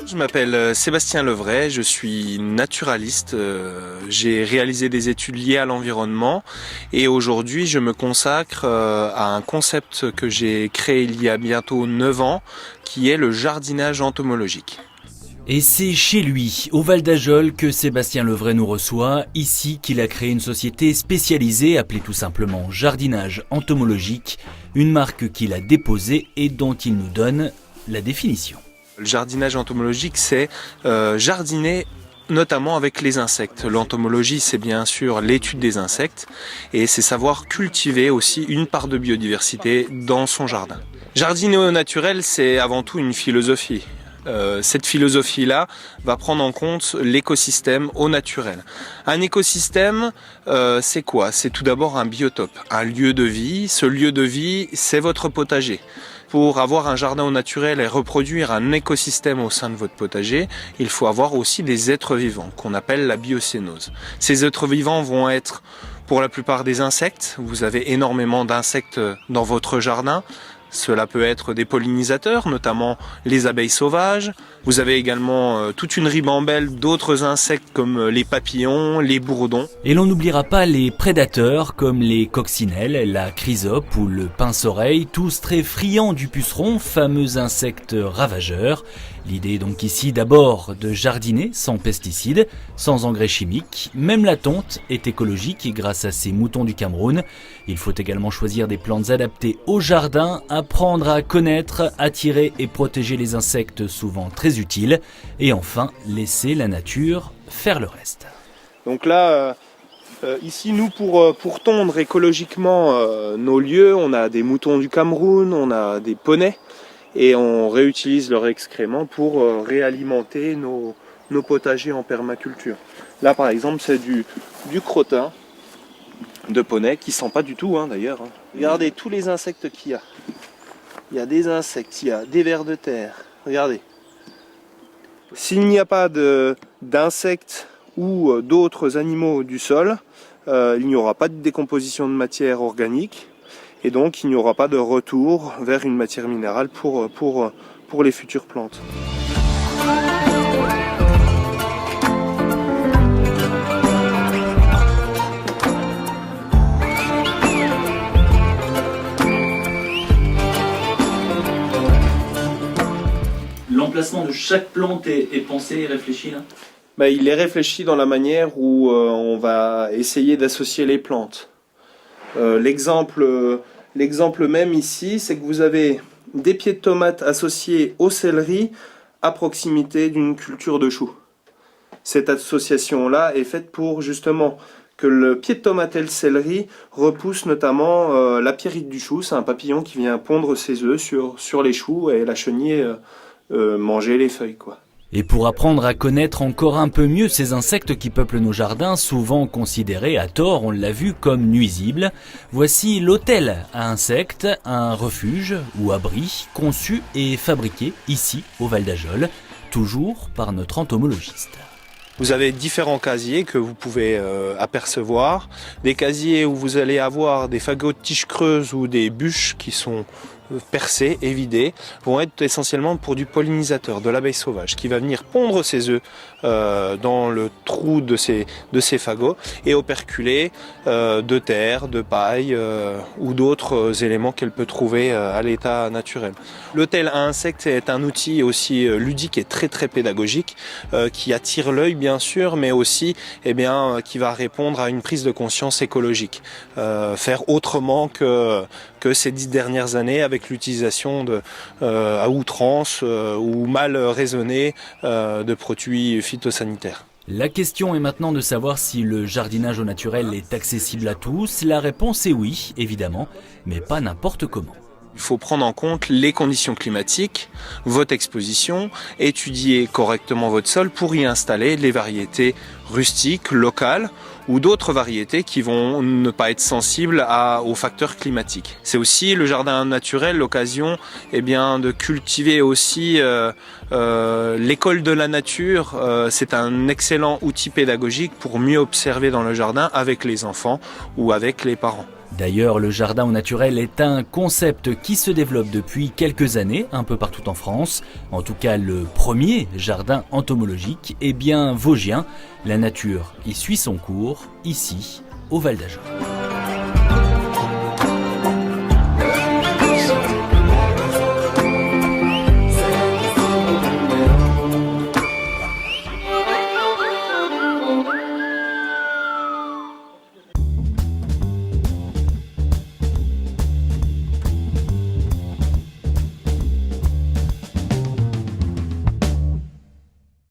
Je m'appelle Sébastien Levray, je suis naturaliste. J'ai réalisé des études liées à l'environnement et aujourd'hui je me consacre à un concept que j'ai créé il y a bientôt 9 ans qui est le jardinage entomologique. Et c'est chez lui, au Val d'Ajol, que Sébastien Levray nous reçoit, ici qu'il a créé une société spécialisée appelée tout simplement Jardinage Entomologique, une marque qu'il a déposée et dont il nous donne la définition. Le jardinage entomologique, c'est jardiner notamment avec les insectes. L'entomologie, c'est bien sûr l'étude des insectes et c'est savoir cultiver aussi une part de biodiversité dans son jardin. Jardiner au naturel, c'est avant tout une philosophie. Cette philosophie-là va prendre en compte l'écosystème au naturel. Un écosystème, c'est quoi? C'est tout d'abord un biotope, un lieu de vie. Ce lieu de vie, c'est votre potager. Pour avoir un jardin au naturel et reproduire un écosystème au sein de votre potager, il faut avoir aussi des êtres vivants, qu'on appelle la biocénose. Ces êtres vivants vont être, pour la plupart, des insectes. Vous avez énormément d'insectes dans votre jardin. Cela peut être des pollinisateurs, notamment les abeilles sauvages. Vous avez également toute une ribambelle d'autres insectes comme les papillons, les bourdons. Et l'on n'oubliera pas les prédateurs comme les coccinelles, la chrysope ou le pince-oreille, tous très friands du puceron, fameux insecte ravageur. L'idée est donc ici d'abord de jardiner sans pesticides, sans engrais chimiques. Même la tonte est écologique grâce à ces moutons du Cameroun. Il faut également choisir des plantes adaptées au jardin, apprendre à connaître, attirer et protéger les insectes souvent très utiles. Et enfin, laisser la nature faire le reste. Donc là, ici, nous, pour tondre écologiquement nos lieux, on a des moutons du Cameroun, on a des poneys. Et on réutilise leurs excréments pour réalimenter nos potagers en permaculture. Là par exemple c'est du crottin de poney qui sent pas du tout d'ailleurs. Regardez tous les insectes qu'il y a. Il y a des insectes, il y a des vers de terre. Regardez. S'il n'y a pas d'insectes ou d'autres animaux du sol, il n'y aura pas de décomposition de matière organique. Et donc il n'y aura pas de retour vers une matière minérale pour les futures plantes. L'emplacement de chaque plante est pensé et réfléchi là ? Il est réfléchi dans la manière où on va essayer d'associer les plantes. L'exemple même ici, c'est que vous avez des pieds de tomates associés au céleri à proximité d'une culture de choux. Cette association-là est faite pour justement que le pied de tomate et le céleri repoussent notamment la pierrite du chou. C'est un papillon qui vient pondre ses œufs sur les choux et la chenille manger les feuilles, quoi. Et pour apprendre à connaître encore un peu mieux ces insectes qui peuplent nos jardins, souvent considérés à tort, on l'a vu, comme nuisibles, voici l'hôtel à insectes, un refuge ou abri conçu et fabriqué ici au Val d'Ajol, toujours par notre entomologiste. Vous avez différents casiers que vous pouvez apercevoir, des casiers où vous allez avoir des fagots de tiges creuses ou des bûches qui sont percés et vidés, vont être essentiellement pour du pollinisateur, de l'abeille sauvage, qui va venir pondre ses œufs dans le trou de ces fagots et operculer de terre, de paille ou d'autres éléments qu'elle peut trouver à l'état naturel. L'hôtel à insectes est un outil aussi ludique et très très pédagogique qui attire l'œil bien sûr, mais aussi qui va répondre à une prise de conscience écologique. Faire autrement que ces 10 dernières années avec l'utilisation à outrance ou mal raisonnée de produits phytosanitaires. La question est maintenant de savoir si le jardinage au naturel est accessible à tous. La réponse est oui, évidemment, mais pas n'importe comment. Il faut prendre en compte les conditions climatiques, votre exposition, étudier correctement votre sol pour y installer les variétés rustiques, locales ou d'autres variétés qui vont ne pas être sensibles aux facteurs climatiques. C'est aussi le jardin naturel l'occasion de cultiver aussi l'école de la nature. C'est un excellent outil pédagogique pour mieux observer dans le jardin avec les enfants ou avec les parents. D'ailleurs, le jardin au naturel est un concept qui se développe depuis quelques années un peu partout en France. En tout cas, le premier jardin entomologique est bien vosgien. La nature y suit son cours, ici, au Val d'Ajol.